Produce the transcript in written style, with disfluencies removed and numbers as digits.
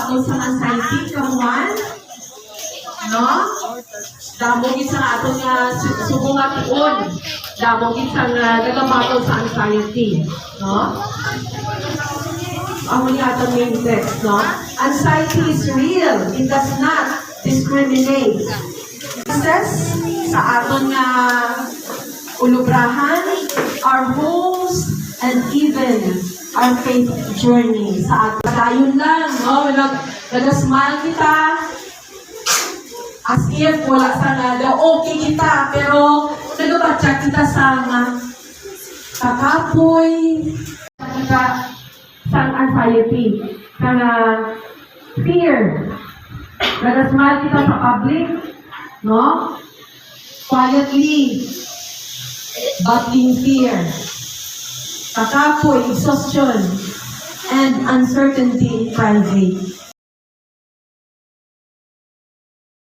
nagabago sa anxiety, kamuan? No? Damo gid sa aton nga subong nga tuon. Damo gid sa nagabago sa anxiety, no? Amo ni atong main text, no? Anxiety is real. It does not discriminate. Success sa aton nga ulubrahan, our homes, and even our faith journey sa aton. Dayon lang, no? Nag-smile kita, as if wala sa nada, okay kita, pero nagabatya kita sa kakapoy, kita sa anxiety, sa fear. Nag-smile kita sa public, no? Quietly, battling fear, kakapoy, exhaustion, and uncertainty in private.